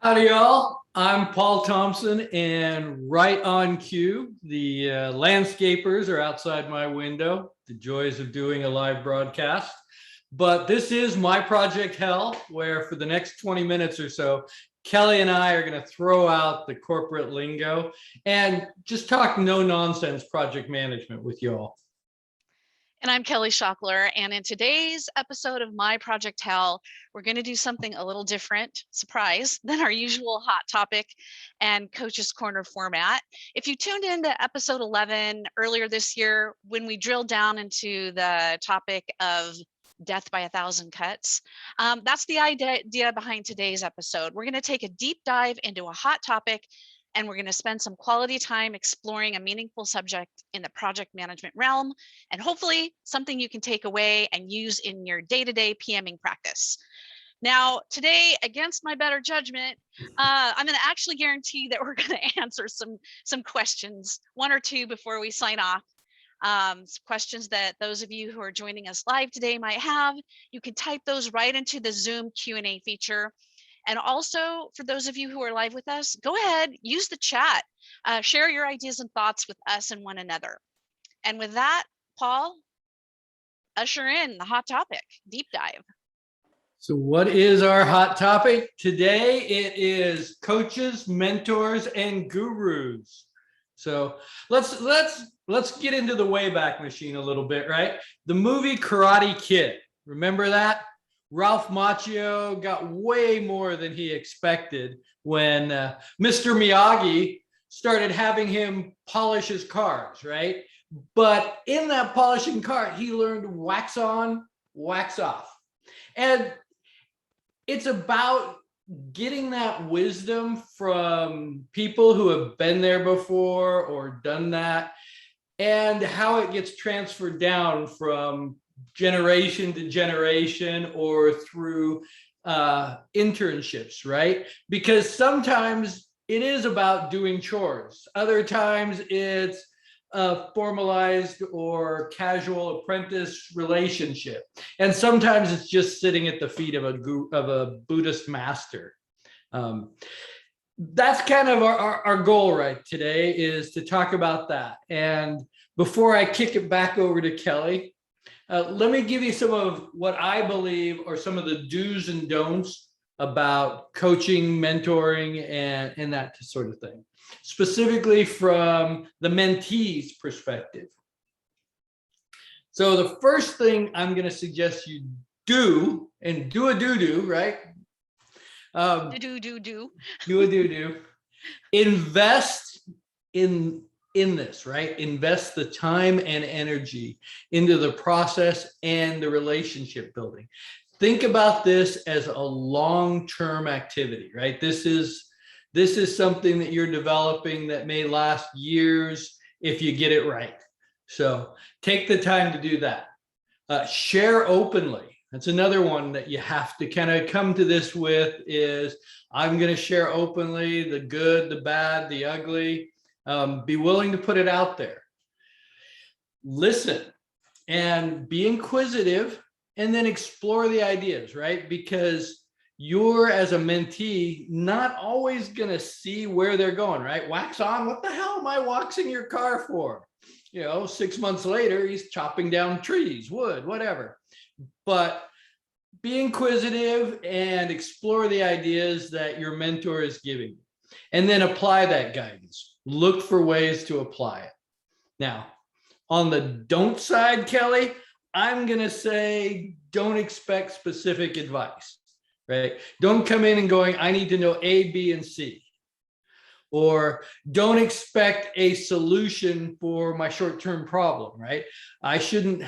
Howdy, y'all. I'm Paul Thompson, and right on cue, the landscapers are outside my window. The joys of doing a live broadcast. But this is my Project Hell, where for the next 20 minutes or so, Kelly and I are going to throw out the corporate lingo and just talk no nonsense project management with y'all. And I'm Kelly Schockler, and in today's episode of My Project Hell, we're going to do something a little different, surprise, than our usual hot topic and Coach's Corner format. If you tuned into episode 11 earlier this year, when we drilled down into the topic of death by 1,000 cuts, that's the idea behind today's episode. We're going to take a deep dive into a hot topic, and we're going to spend some quality time exploring a meaningful subject in the project management realm, and hopefully something you can take away and use in your day-to-day PMing practice. Now, today, against my better judgment, I'm going to actually guarantee that we're going to answer some questions, one or two before we sign off. Some questions that those of you who are joining us live today might have. You can type those right into the Zoom Q&A feature. And also, for those of you who are live with us, go ahead, use the chat, share your ideas and thoughts with us and one another. And with that, Paul, usher in the hot topic, deep dive. So what is our hot topic? Today it is coaches, mentors, and gurus. So let's get into the Wayback Machine a little bit, right? The movie Karate Kid, remember that? Ralph Macchio got way more than he expected when Mr. Miyagi started having him polish his cars, right? But in that polishing car, he learned wax on, wax off. And it's about getting that wisdom from people who have been there before or done that, and how it gets transferred down from generation to generation or through internships, right? Because sometimes it is about doing chores. Other times it's a formalized or casual apprentice relationship. And sometimes it's just sitting at the feet of a Buddhist master. That's kind of our goal right today, is to talk about that. And before I kick it back over to Kelly, let me give you some of what I believe are some of the do's and don'ts about coaching, mentoring, and that sort of thing, specifically from the mentee's perspective. So the first thing I'm going to suggest you do, and do a do-do, right? Do a do-do. Invest in this, right? Invest the time and energy into the process and the relationship building. Think about this as a long-term activity, right? This is something that you're developing that may last years if you get it right. So take the time to do that. Share openly. That's another one that you have to kind of come to this with, is I'm going to share openly the good, the bad, the ugly. Be willing to put it out there. Listen and be inquisitive, and then explore the ideas, right? Because you're, as a mentee, not always going to see where they're going, right? Wax on, what the hell am I waxing your car for? 6 months later, he's chopping down trees, wood, whatever. But be inquisitive and explore the ideas that your mentor is giving you, and then apply that guidance. Look for ways to apply it. Now, on the don't side, Kelly, I'm going to say don't expect specific advice, right? Don't come in and going, I need to know A, B, and C. Or don't expect a solution for my short-term problem, right? I shouldn't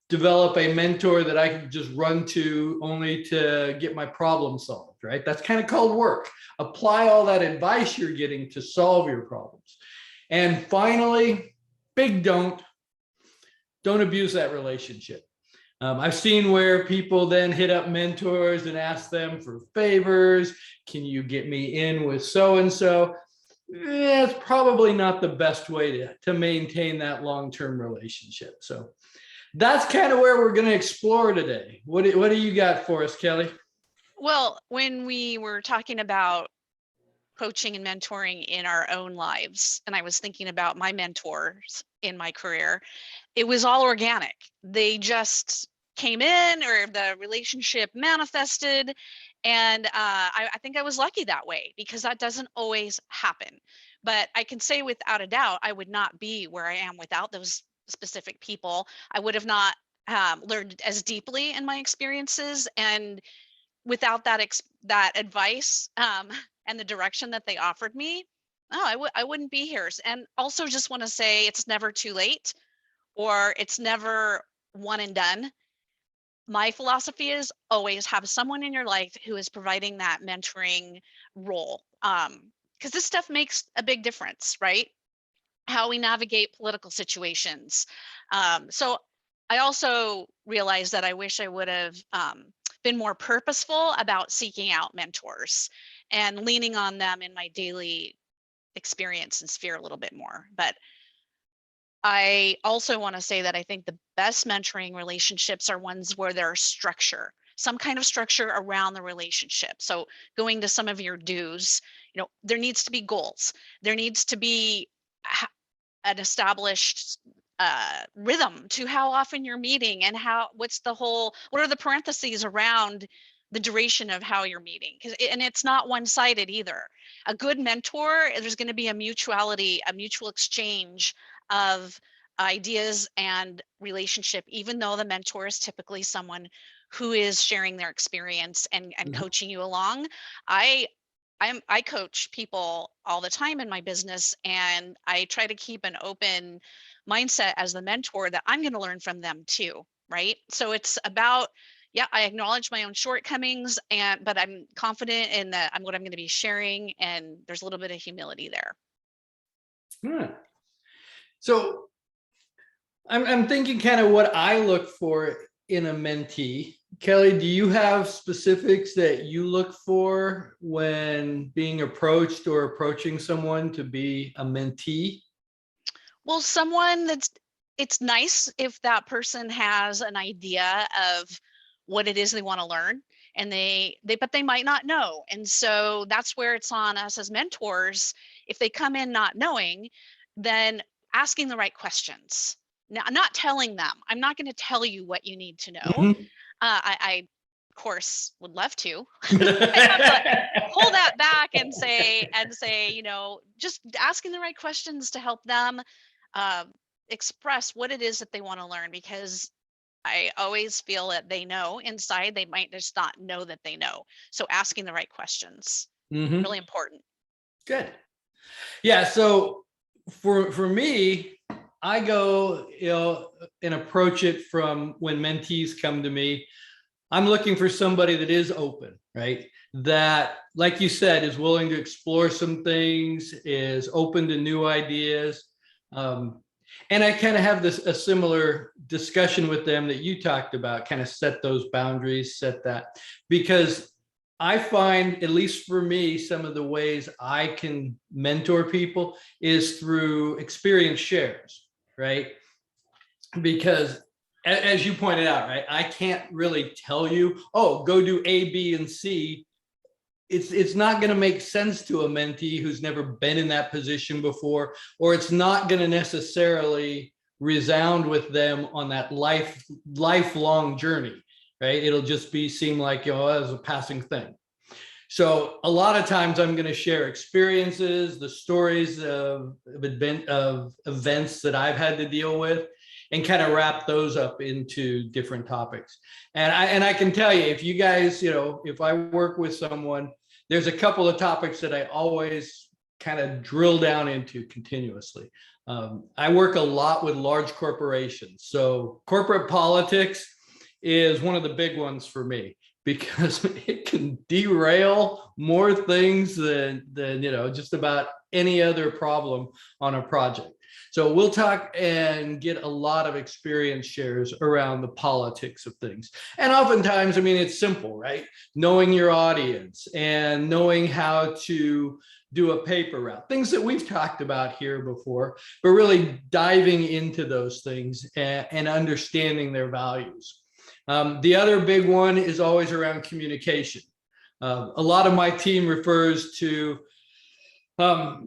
develop a mentor that I can just run to only to get my problem solved, right? That's kind of called work. Apply all that advice you're getting to solve your problems. And finally, big don't abuse that relationship. I've seen where people then hit up mentors and ask them for favors. Can you get me in with so-and-so? It's probably not the best way to maintain that long-term relationship. So that's kind of where we're going to explore today. What do you got for us, Kelly? Well, when we were talking about coaching and mentoring in our own lives, and I was thinking about my mentors in my career, it was all organic. They just came in, or the relationship manifested. And I think I was lucky that way, because that doesn't always happen. But I can say without a doubt, I would not be where I am without those specific people. I would have not learned as deeply in my experiences, and without that advice and the direction that they offered me, I wouldn't be here. And also just want to say, it's never too late, or it's never one and done. My philosophy is always have someone in your life who is providing that mentoring role. Because this stuff makes a big difference, right? How we navigate political situations. So I also realized that I wish I would have been more purposeful about seeking out mentors and leaning on them in my daily experience and sphere a little bit more. But I also want to say that I think the best mentoring relationships are ones where there's structure, some kind of structure around the relationship. So going to some of your do's, there needs to be goals. There needs to be an established rhythm to how often you're meeting, and what are the parentheses around the duration of how you're meeting, and it's not one-sided either. A good mentor, there's going to be a mutual exchange of ideas and relationship, even though the mentor is typically someone who is sharing their experience and coaching you along. I coach people all the time in my business, and I try to keep an open mindset as the mentor that I'm going to learn from them too, right? So it's about, I acknowledge my own shortcomings, but I'm confident in what I'm going to be sharing, and there's a little bit of humility there. So I'm thinking kind of what I look for in a mentee. Kelly, do you have specifics that you look for when being approached or approaching someone to be a mentee? Well, it's nice if that person has an idea of what it is they want to learn, and but they might not know. And so that's where it's on us as mentors. If they come in not knowing, then asking the right questions. Now, I'm not telling them. I'm not going to tell you what you need to know. Mm-hmm. I of course would love to. I have to pull that back and say, just asking the right questions to help them express what it is that they want to learn, because I always feel that they know inside, they might just not know that they know. So asking the right questions, really important. Good. Yeah. So for me, I go, and approach it from when mentees come to me. I'm looking for somebody that is open, right? That, like you said, is willing to explore some things, is open to new ideas. And I kind of have a similar discussion with them that you talked about, kind of set those boundaries, set that, because I find, at least for me, some of the ways I can mentor people is through experience shares, right? Because as you pointed out, right, I can't really tell you, oh, go do A, B, and C. It's not going to make sense to a mentee who's never been in that position before, or it's not going to necessarily resound with them on that lifelong journey, right? It'll just seem like, as a passing thing. So a lot of times I'm going to share experiences, the stories of events that I've had to deal with, and kind of wrap those up into different topics. And I can tell you, if you guys, if I work with someone, there's a couple of topics that I always kind of drill down into continuously. I work a lot with large corporations. So corporate politics is one of the big ones for me, because it can derail more things than just about any other problem on a project. So we'll talk and get a lot of experience shares around the politics of things. And oftentimes, it's simple, right? Knowing your audience and knowing how to do a paper route, things that we've talked about here before, but really diving into those things and understanding their values. The other big one is always around communication. A lot of my team refers to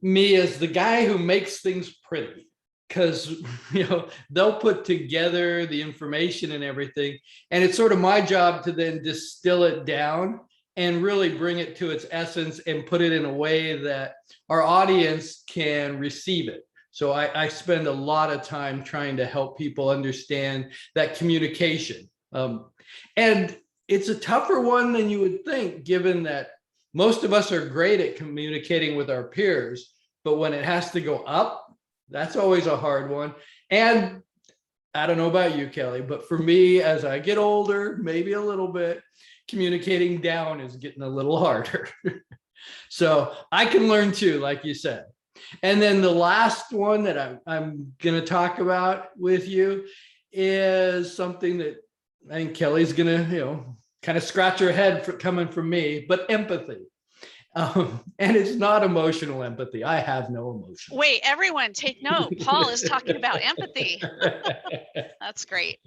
Me as the guy who makes things pretty, because they'll put together the information and everything, and it's sort of my job to then distill it down and really bring it to its essence and put it in a way that our audience can receive it. So I spend a lot of time trying to help people understand that communication. And it's a tougher one than you would think, given that most of us are great at communicating with our peers, but when it has to go up, that's always a hard one. And I don't know about you, Kelly, but for me, as I get older, maybe a little bit, communicating down is getting a little harder. So I can learn too, like you said. And then the last one that I'm going to talk about with you is something that I think Kelly's going to, kind of scratch her head for coming from me, but empathy. And it's not emotional empathy. I have no emotion. Wait, everyone take note. Paul is talking about empathy. That's great.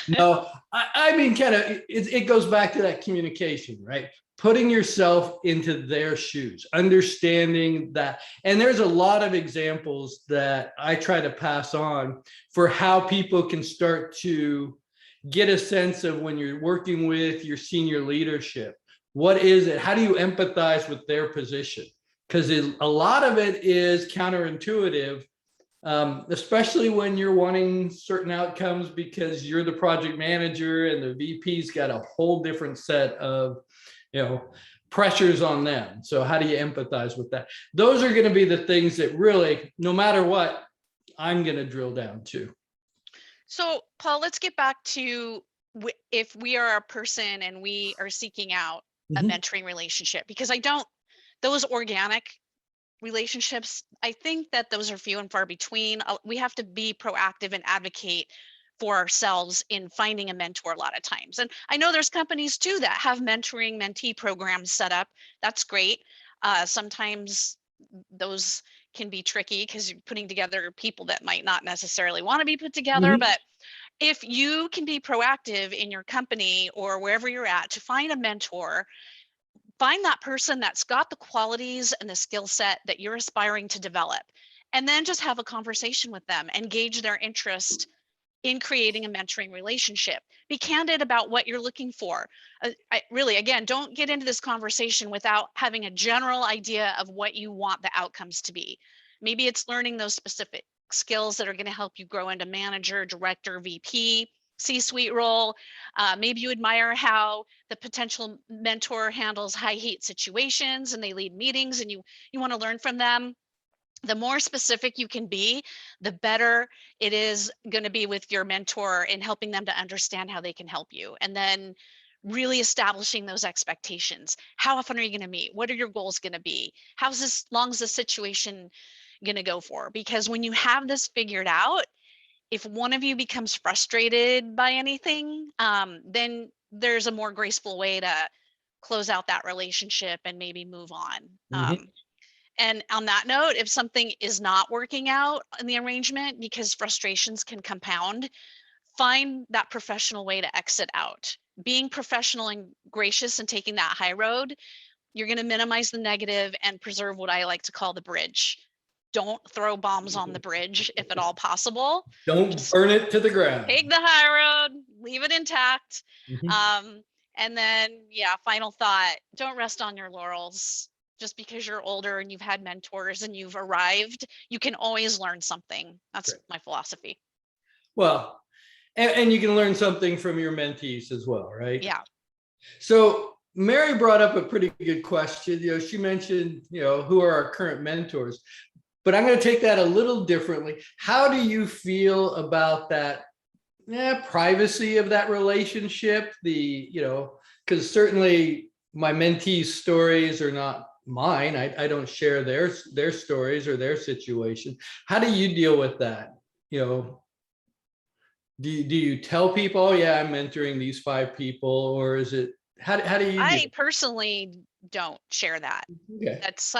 No, I mean, kind of, it goes back to that communication, right? Putting yourself into their shoes, understanding that. And there's a lot of examples that I try to pass on for how people can start to get a sense of when you're working with your senior leadership. What is it? How do you empathize with their position? Because a lot of it is counterintuitive, especially when you're wanting certain outcomes because you're the project manager and the VP's got a whole different set of, pressures on them. So how do you empathize with that? Those are going to be the things that really, no matter what, I'm going to drill down to. So, Paul, let's get back to if we are a person and we are seeking out a mentoring relationship, because those organic relationships, I think that those are few and far between. We have to be proactive and advocate for ourselves in finding a mentor a lot of times. And I know there's companies too that have mentoring mentee programs set up. That's great. Sometimes those can be tricky because you're putting together people that might not necessarily want to be put together. But if you can be proactive in your company or wherever you're at to find a mentor, find that person that's got the qualities and the skill set that you're aspiring to develop, and then just have a conversation with them and gauge their interest in creating a mentoring relationship. Be candid about what you're looking for. Again, don't get into this conversation without having a general idea of what you want the outcomes to be. Maybe it's learning those specific skills that are going to help you grow into manager, director, VP, C-suite role. Maybe you admire how the potential mentor handles high heat situations and they lead meetings, and you want to learn from them. The more specific you can be, the better it is going to be with your mentor in helping them to understand how they can help you. And then really establishing those expectations. How often are you going to meet? What are your goals going to be? How's long is the situation going to go for? Because when you have this figured out, if one of you becomes frustrated by anything, then there's a more graceful way to close out that relationship and maybe move on. And on that note, if something is not working out in the arrangement because frustrations can compound, find that professional way to exit out. Being professional and gracious and taking that high road, you're going to minimize the negative and preserve what I like to call the bridge. Don't throw bombs on the bridge if at all possible. Don't burn it to the ground. Take the high road, leave it intact. And then, final thought, don't rest on your laurels. Just because you're older and you've had mentors and you've arrived, you can always learn something. That's my philosophy. Well, and you can learn something from your mentees as well, right? Yeah. So Mary brought up a pretty good question. She mentioned, who are our current mentors, but I'm going to take that a little differently. How do you feel about that privacy of that relationship? Because certainly my mentees' stories are not mine. I don't share their stories or their situation. How do you deal with that? Do you tell people, oh yeah, I'm mentoring these 5 people, or is it how do you? I personally don't share that. Okay. That's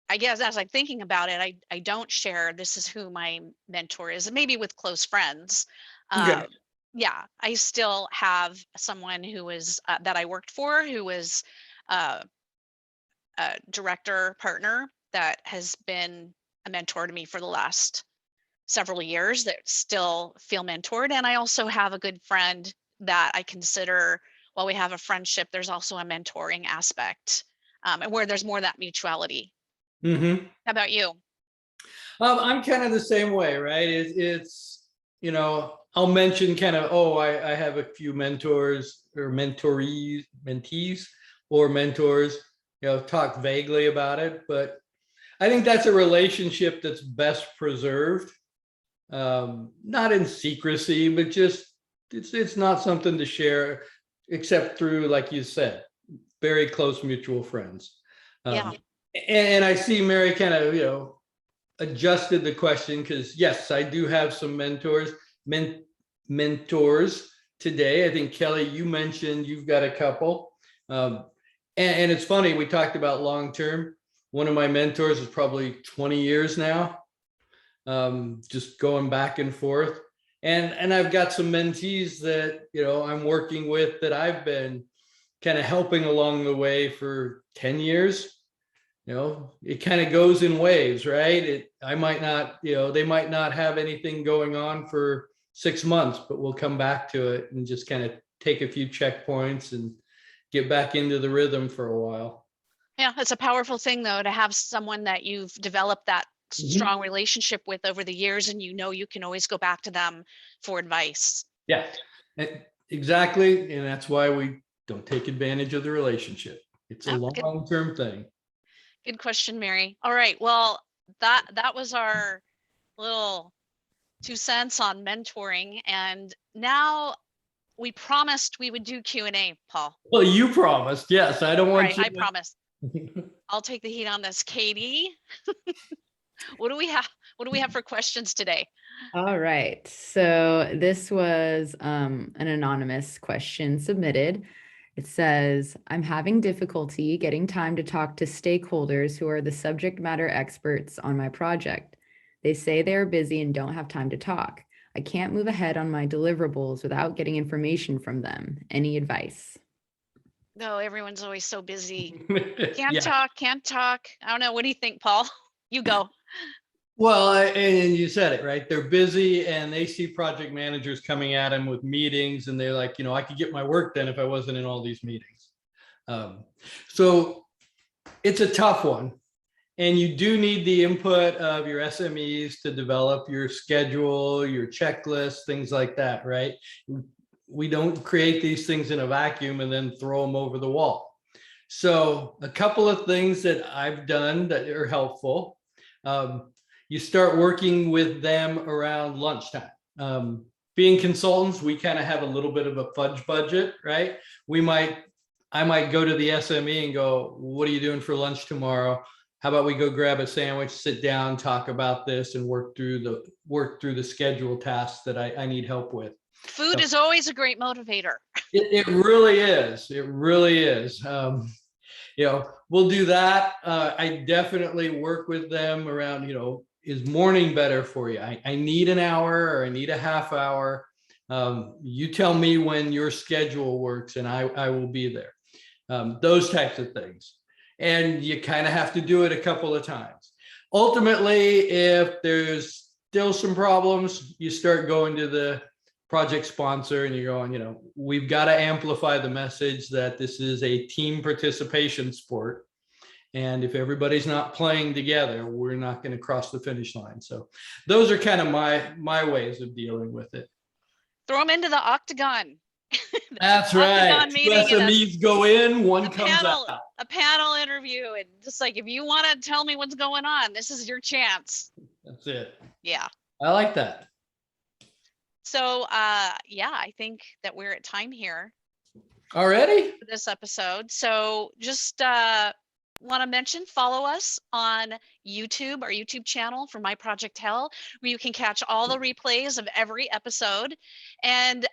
I guess as I'm thinking about it, I don't share this is who my mentor is, maybe with close friends. Okay. I still have someone who was that I worked for who was a director partner that has been a mentor to me for the last several years that still feel mentored. And I also have a good friend that I consider, while we have a friendship, there's also a mentoring aspect, and where there's more of that mutuality. Mm-hmm. How about you? I'm kind of the same way, right? It's, I'll mention kind of, oh, I have a few mentors or mentees or mentors, talk vaguely about it. But I think that's a relationship that's best preserved, not in secrecy, but just it's not something to share except through, like you said, very close mutual friends. Yeah. And I see Mary kind of, adjusted the question because yes, I do have some mentors today. I think Kelly, you mentioned you've got a couple, and it's funny, we talked about long term. One of my mentors is probably 20 years now, just going back and forth. And I've got some mentees that I'm working with that I've been kind of helping along the way for 10 years. It kind of goes in waves, right? I might not, they might not have anything going on for 6 months, but we'll come back to it and just kind of take a few checkpoints and get back into the rhythm for a while. Yeah, it's a powerful thing though to have someone that you've developed that strong relationship with over the years, and you can always go back to them for advice. Yeah, exactly. And that's why we don't take advantage of the relationship. It's a long-term thing. Good question, Mary. All right. Well, that was our little 2 cents on mentoring, and now we promised we would do Q&A, Paul. Well, you promised. Yes, I don't want Right, you. I promise. I'll take the heat on this. Katie, what do we have? What do we have for questions today? All right. So this was an anonymous question submitted. It says, I'm having difficulty getting time to talk to stakeholders who are the subject matter experts on my project. They say they are busy and don't have time to talk. I can't move ahead on my deliverables without getting information from them. Any advice? No, everyone's always so busy. Yeah. Can't talk. I don't know. What do you think, Paul? You go. Well, and you said it, right? They're busy and they see project managers coming at them with meetings and they're like, I could get my work done if I wasn't in all these meetings. So it's a tough one. And you do need the input of your SMEs to develop your schedule, your checklist, things like that, right? We don't create these things in a vacuum and then throw them over the wall. So a couple of things that I've done that are helpful. You start working with them around lunchtime. Being consultants, we kind of have a little bit of a fudge budget, right? I might go to the SME and go, what are you doing for lunch tomorrow? How about we go grab a sandwich, sit down, talk about this, and work through the schedule tasks that I need help with. Food is always a great motivator. It really is. It really is. We'll do that. I definitely work with them around, is morning better for you? I need an hour or I need a half hour. You tell me when your schedule works and I will be there. Those types of things. And you kind of have to do it a couple of times. Ultimately, if there's still some problems, you start going to the project sponsor and you're going, we've got to amplify the message that this is a team participation sport. And if everybody's not playing together, we're not going to cross the finish line. So those are kind of my ways of dealing with it. Throw them into the octagon. That's right. Two SMEs go in, one comes out. A panel interview, and just like, if you want to tell me what's going on, this is your chance. That's it. Yeah. I like that. So yeah, I think that we're at time here already for this episode. So just want to mention, follow us on YouTube, our YouTube channel for My Project Hell, where you can catch all the replays of every episode. And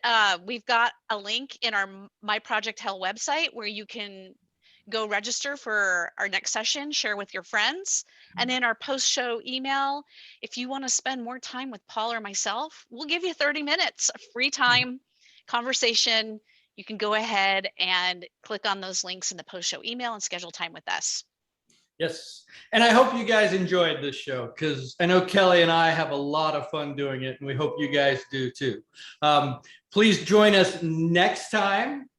we've got a link in our My Project Hell website where you can go register for our next session, share with your friends. And in our post-show email, if you want to spend more time with Paul or myself, we'll give you 30 minutes of free time conversation. You can go ahead and click on those links in the post-show email and schedule time with us. Yes. And I hope you guys enjoyed this show because I know Kelly and I have a lot of fun doing it, and we hope you guys do too. Please join us next time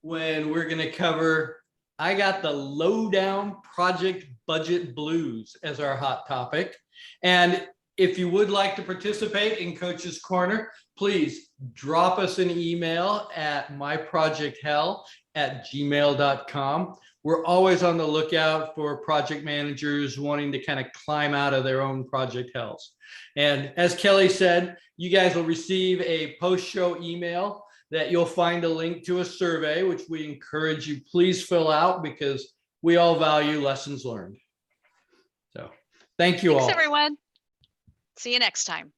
when we're going to cover, I got the lowdown project budget blues as our hot topic. And if you would like to participate in Coach's Corner, please drop us an email at myprojecthell@gmail.com. We're always on the lookout for project managers wanting to kind of climb out of their own project hells. And as Kelly said, you guys will receive a post-show email that you'll find a link to a survey, which we encourage you please fill out because we all value lessons learned. So thank you all. Thanks, everyone. See you next time.